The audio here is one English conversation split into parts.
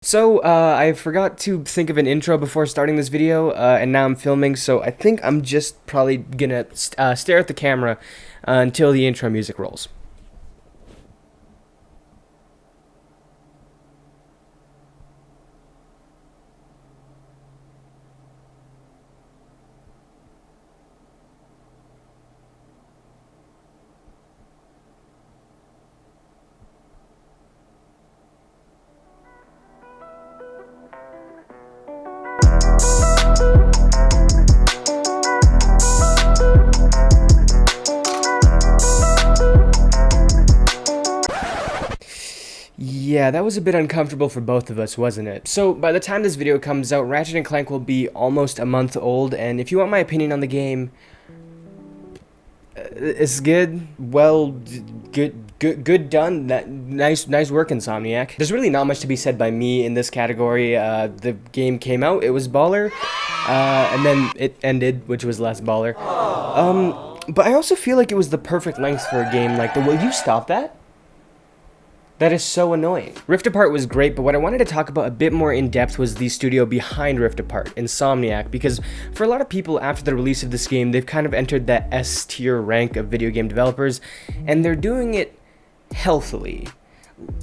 I forgot to think of an intro before starting this video, and now I'm filming, so I think I'm just probably gonna stare at the camera until the intro music rolls. Yeah, that was a bit uncomfortable for both of us, wasn't it? So, by the time this video comes out, Ratchet and Clank will be almost a month old, and if you want my opinion on the game, it's good. Well, good done. Nice work, Insomniac. There's really not much to be said by me in this category. The game came out, it was baller, and then it ended, which was less baller. But I also feel like it was the perfect length for a game. Like, will you stop that? That is so annoying. Rift Apart was great, but what I wanted to talk about a bit more in depth was the studio behind Rift Apart, Insomniac, because for a lot of people after the release of this game, they've kind of entered that S-tier rank of video game developers, and they're doing it healthily.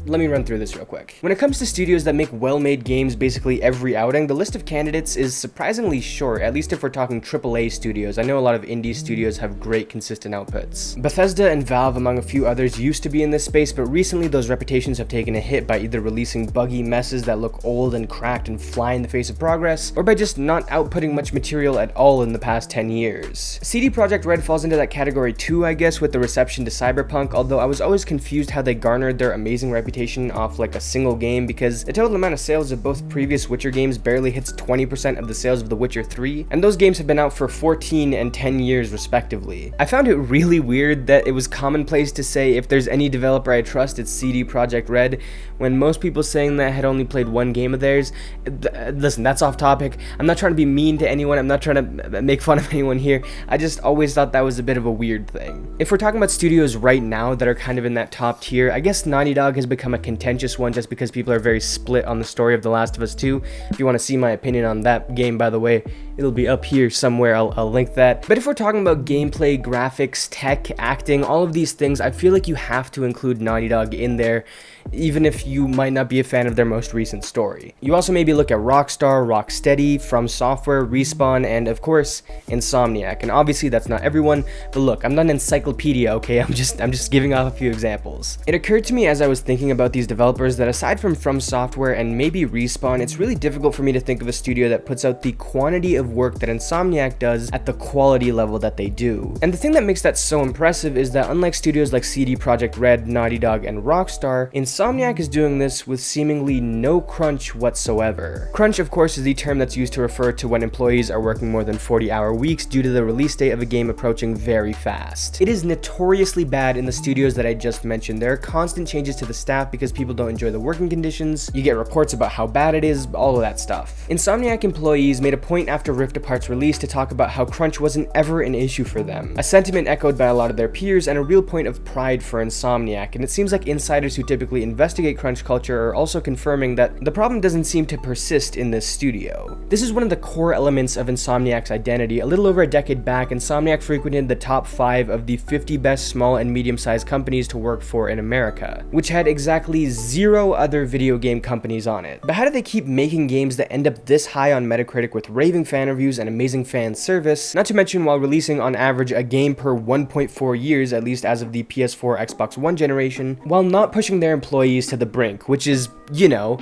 Let me run through this real quick. When it comes to studios that make well-made games basically every outing, the list of candidates is surprisingly short, at least if we're talking AAA studios. I know a lot of indie studios have great consistent outputs. Bethesda and Valve, among a few others, used to be in this space, but recently those reputations have taken a hit by either releasing buggy messes that look old and cracked and fly in the face of progress, or by just not outputting much material at all in the past 10 years. CD Projekt Red falls into that category too, I guess, with the reception to Cyberpunk, although I was always confused how they garnered their amazing reputation off like a single game, because the total amount of sales of both previous Witcher games barely hits 20% of the sales of The Witcher 3, and those games have been out for 14 and 10 years respectively. I found it really weird that it was commonplace to say if there's any developer I trust, it's CD Projekt Red, when most people saying that had only played one game of theirs. Listen, that's off topic. I'm not trying to be mean to anyone, I'm not trying to make fun of anyone here. I just always thought that was a bit of a weird thing. If we're talking about studios right now that are kind of in that top tier, I guess Naughty Dog has become a contentious one just because people are very split on the story of The Last of Us 2. If you want to see my opinion on that game, by the way, it'll be up here somewhere, I'll link that. But if we're talking about gameplay, graphics, tech, acting, all of these things, I feel like you have to include Naughty Dog in there, even if you might not be a fan of their most recent story. You also maybe look at Rockstar, Rocksteady, From Software, Respawn, and of course, Insomniac. And obviously that's not everyone, but look, I'm not an encyclopedia, okay? I'm just giving off a few examples. It occurred to me as I was thinking about these developers that aside from Software and maybe Respawn, it's really difficult for me to think of a studio that puts out the quantity of work that Insomniac does at the quality level that they do. And the thing that makes that so impressive is that unlike studios like CD Projekt Red, Naughty Dog, and Rockstar, Insomniac is doing this with seemingly no crunch whatsoever. Crunch, of course, is the term that's used to refer to when employees are working more than 40-hour weeks due to the release date of a game approaching very fast. It is notoriously bad in the studios that I just mentioned. There are constant changes to the staff because people don't enjoy the working conditions, you get reports about how bad it is, all of that stuff. Insomniac employees made a point after Rift Apart's release to talk about how crunch wasn't ever an issue for them, a sentiment echoed by a lot of their peers and a real point of pride for Insomniac, and it seems like insiders who typically investigate crunch culture are also confirming that the problem doesn't seem to persist in this studio. This is one of the core elements of Insomniac's identity. A little over a decade back, Insomniac frequented the top 5 of the 50 best small and medium-sized companies to work for in America, which had exactly 0 other video game companies on it. But how do they keep making games that end up this high on Metacritic with raving fan reviews and amazing fan service, not to mention while releasing on average a game per 1.4 years, at least as of the PS4 Xbox One generation, while not pushing their employees to the brink, which is, you know,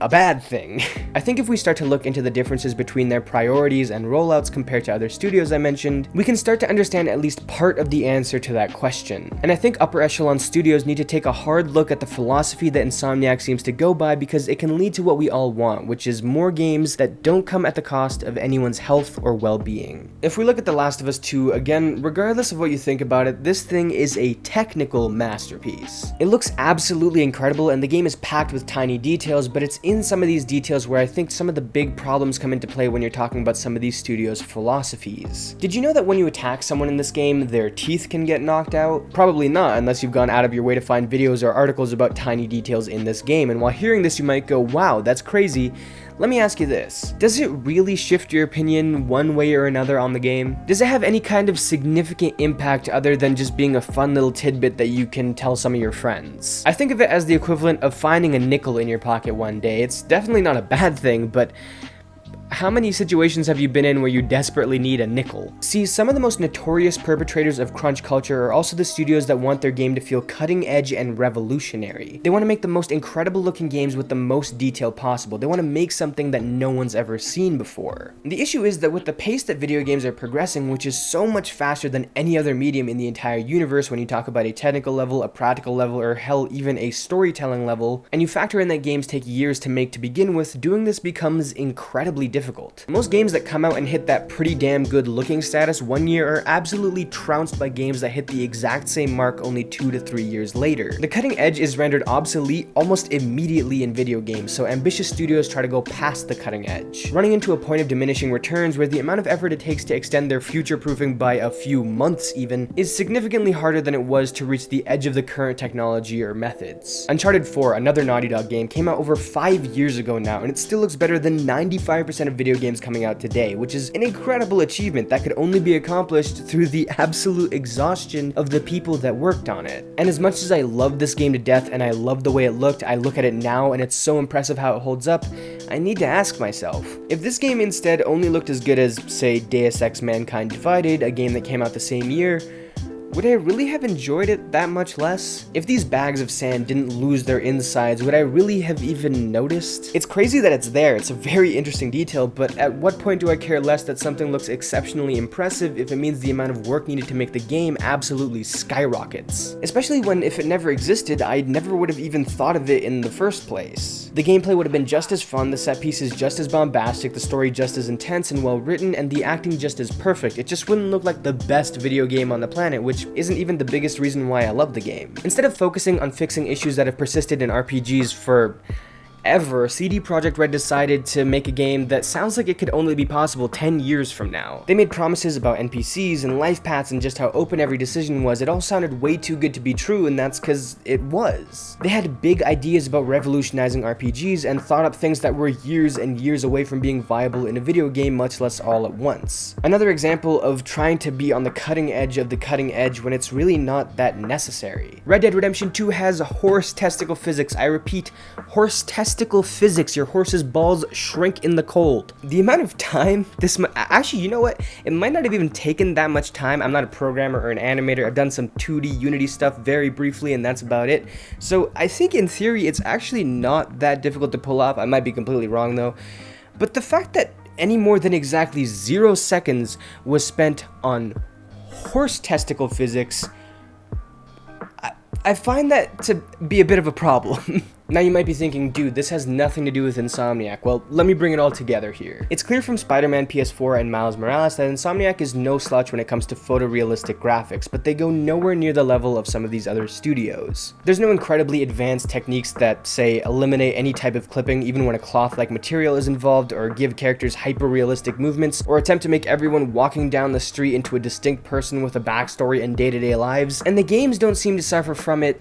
a bad thing. I think if we start to look into the differences between their priorities and rollouts compared to other studios I mentioned, we can start to understand at least part of the answer to that question. And I think upper echelon studios need to take a hard look at the philosophy that Insomniac seems to go by, because it can lead to what we all want, which is more games that don't come at the cost of anyone's health or well-being. If we look at The Last of Us 2, again, regardless of what you think about it, this thing is a technical masterpiece. It looks absolutely incredible and the game is packed with tiny details, but it's in some of these details where I think some of the big problems come into play when you're talking about some of these studios' philosophies. Did you know that when you attack someone in this game, their teeth can get knocked out? Probably not, unless you've gone out of your way to find videos or articles about tiny details in this game, and while hearing this you might go, wow, that's crazy. Let me ask you this, does it really shift your opinion one way or another on the game? Does it have any kind of significant impact other than just being a fun little tidbit that you can tell some of your friends? I think of it as the equivalent of finding a nickel in your pocket one day. It's definitely not a bad thing, but how many situations have you been in where you desperately need a nickel? See, some of the most notorious perpetrators of crunch culture are also the studios that want their game to feel cutting edge and revolutionary. They want to make the most incredible looking games with the most detail possible. They want to make something that no one's ever seen before. The issue is that with the pace that video games are progressing, which is so much faster than any other medium in the entire universe when you talk about a technical level, a practical level, or hell, even a storytelling level, and you factor in that games take years to make to begin with, doing this becomes incredibly difficult. Most games that come out and hit that pretty damn good looking status one year are absolutely trounced by games that hit the exact same mark only 2 to 3 years later. The cutting edge is rendered obsolete almost immediately in video games, so ambitious studios try to go past the cutting edge, running into a point of diminishing returns where the amount of effort it takes to extend their future-proofing by a few months even is significantly harder than it was to reach the edge of the current technology or methods. Uncharted 4, another Naughty Dog game, came out over 5 years ago now, and it still looks better than 95% of video games coming out today, which is an incredible achievement that could only be accomplished through the absolute exhaustion of the people that worked on it. And as much as I love this game to death and I love the way it looked, I look at it now and it's so impressive how it holds up, I need to ask myself, if this game instead only looked as good as, say, Deus Ex Mankind Divided, a game that came out the same year, would I really have enjoyed it that much less? If these bags of sand didn't lose their insides, would I really have even noticed? It's crazy that it's there, it's a very interesting detail, but at what point do I care less that something looks exceptionally impressive if it means the amount of work needed to make the game absolutely skyrockets? Especially when, if it never existed, I never would have even thought of it in the first place. The gameplay would have been just as fun, the set pieces just as bombastic, the story just as intense and well written, and the acting just as perfect. It just wouldn't look like the best video game on the planet, which isn't even the biggest reason why I love the game. Instead of focusing on fixing issues that have persisted in RPGs for ever, CD Projekt Red decided to make a game that sounds like it could only be possible 10 years from now. They made promises about NPCs and life paths and just how open every decision was. It all sounded way too good to be true, and that's because it was. They had big ideas about revolutionizing RPGs and thought up things that were years and years away from being viable in a video game, much less all at once. Another example of trying to be on the cutting edge of the cutting edge when it's really not that necessary. Red Dead Redemption 2 has horse testicle physics. I repeat, horse testicle physics. Your horse's balls shrink in the cold. The amount of time this actually, you know what? It might not have even taken that much time. I'm not a programmer or an animator. I've done some 2D Unity stuff very briefly, and that's about it. So I think in theory, it's actually not that difficult to pull off. I might be completely wrong though. But the fact that any more than exactly 0 seconds was spent on horse testicle physics, I find that to be a bit of a problem. Now you might be thinking, dude, this has nothing to do with Insomniac. Well, let me bring it all together here. It's clear from Spider-Man PS4 and Miles Morales that Insomniac is no slouch when it comes to photorealistic graphics, but they go nowhere near the level of some of these other studios. There's no incredibly advanced techniques that, say, eliminate any type of clipping even when a cloth-like material is involved, or give characters hyper-realistic movements, or attempt to make everyone walking down the street into a distinct person with a backstory and day-to-day lives, and the games don't seem to suffer from it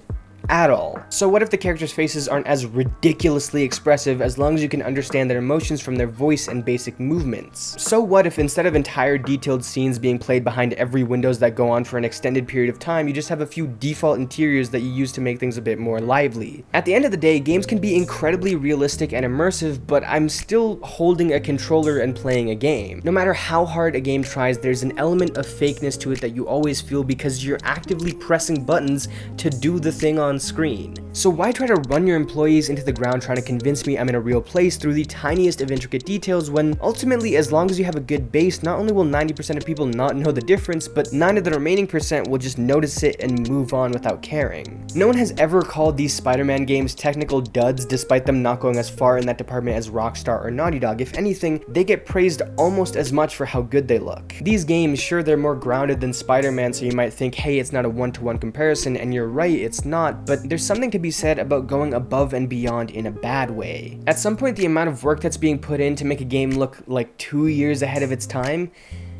at all. So what if the characters' faces aren't as ridiculously expressive as long as you can understand their emotions from their voice and basic movements? So what if instead of entire detailed scenes being played behind every windows that go on for an extended period of time, you just have a few default interiors that you use to make things a bit more lively? At the end of the day, games can be incredibly realistic and immersive, but I'm still holding a controller and playing a game. No matter how hard a game tries, there's an element of fakeness to it that you always feel because you're actively pressing buttons to do the thing on screen. So why try to run your employees into the ground trying to convince me I'm in a real place through the tiniest of intricate details when ultimately, as long as you have a good base, not only will 90% of people not know the difference, but 9 of the remaining percent will just notice it and move on without caring. No one has ever called these Spider-Man games technical duds despite them not going as far in that department as Rockstar or Naughty Dog. If anything, they get praised almost as much for how good they look. These games, sure, they're more grounded than Spider-Man, so you might think, hey, it's not a one-to-one comparison, and you're right, it's not, but there's something to be said about going above and beyond in a bad way. At some point, the amount of work that's being put in to make a game look like 2 years ahead of its time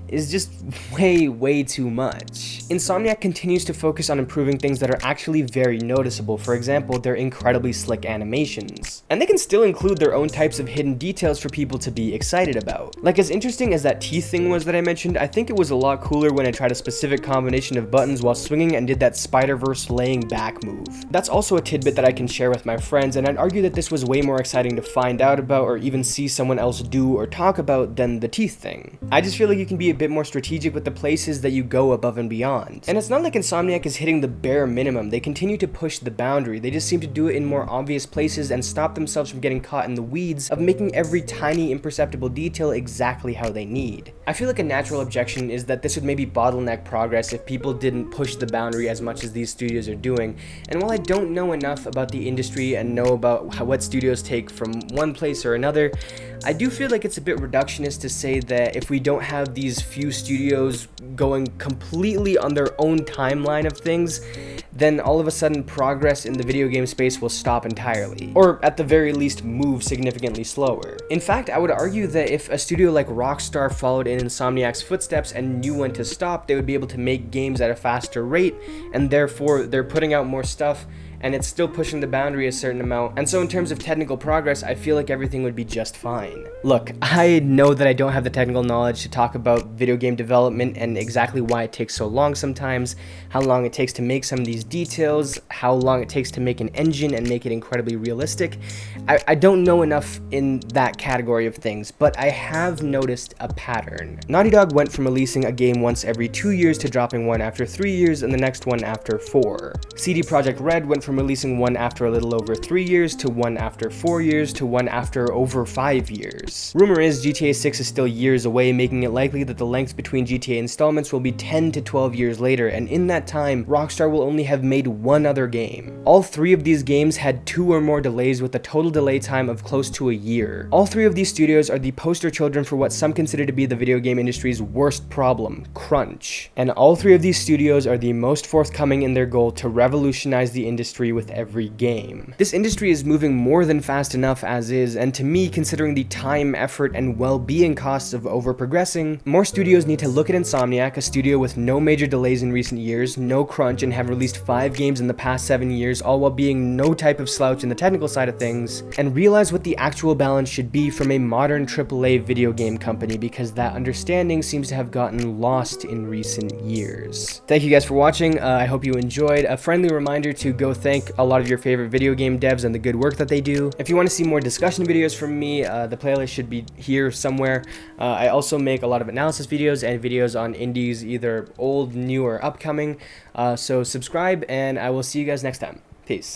is just way too much. Insomniac continues to focus on improving things that are actually very noticeable, for example, their incredibly slick animations. And they can still include their own types of hidden details for people to be excited about. Like, as interesting as that teeth thing was that I mentioned, I think it was a lot cooler when I tried a specific combination of buttons while swinging and did that Spider-Verse laying back move. That's also a tidbit that I can share with my friends, and I'd argue that this was way more exciting to find out about or even see someone else do or talk about than the teeth thing. I just feel like you can be a bit more strategic with the places that you go above and beyond. And it's not like Insomniac is hitting the bare minimum. They continue to push the boundary. They just seem to do it in more obvious places and stop themselves from getting caught in the weeds of making every tiny imperceptible detail exactly how they need. I feel like a natural objection is that this would maybe bottleneck progress if people didn't push the boundary as much as these studios are doing. And while I don't know enough about the industry and know about what studios take from one place or another, I do feel like it's a bit reductionist to say that if we don't have these few studios going completely on their own timeline of things, then all of a sudden progress in the video game space will stop entirely, or at the very least move significantly slower. In fact, I would argue that if a studio like Rockstar followed in Insomniac's footsteps and knew when to stop, they would be able to make games at a faster rate, and therefore they're putting out more stuff and it's still pushing the boundary a certain amount. And so in terms of technical progress, I feel like everything would be just fine. Look, I know that I don't have the technical knowledge to talk about video game development and exactly why it takes so long sometimes, how long it takes to make some of these details, how long it takes to make an engine and make it incredibly realistic. I don't know enough in that category of things, but I have noticed a pattern. Naughty Dog went from releasing a game once every 2 years to dropping one after 3 years and the next one after 4. CD Projekt Red went from releasing one after a little over 3 years to one after 4 years to one after over 5 years. Rumor is GTA 6 is still years away, making it likely that the length between GTA installments will be 10 to 12 years later, and in that time, Rockstar will only have made one other game. All 3 of these games had 2 or more delays with a total delay time of close to a year. All 3 of these studios are the poster children for what some consider to be the video game industry's worst problem, crunch. And all 3 of these studios are the most forthcoming in their goal to revolutionize the industry with every game. This industry is moving more than fast enough as is, and to me, considering the time, effort, and well-being costs of over-progressing, more studios need to look at Insomniac, a studio with no major delays in recent years, no crunch, and have released 5 games in the past 7 years, all while being no type of slouch in the technical side of things, and realize what the actual balance should be from a modern AAA video game company, because that understanding seems to have gotten lost in recent years. Thank you guys for watching. I hope you enjoyed. A friendly reminder to go thank a lot of your favorite video game devs and the good work that they do. If you want to see more discussion videos from me, the playlist should be here somewhere. I also make a lot of analysis videos and videos on indies, either old, new, or upcoming. So subscribe, and I will see you guys next time. Peace.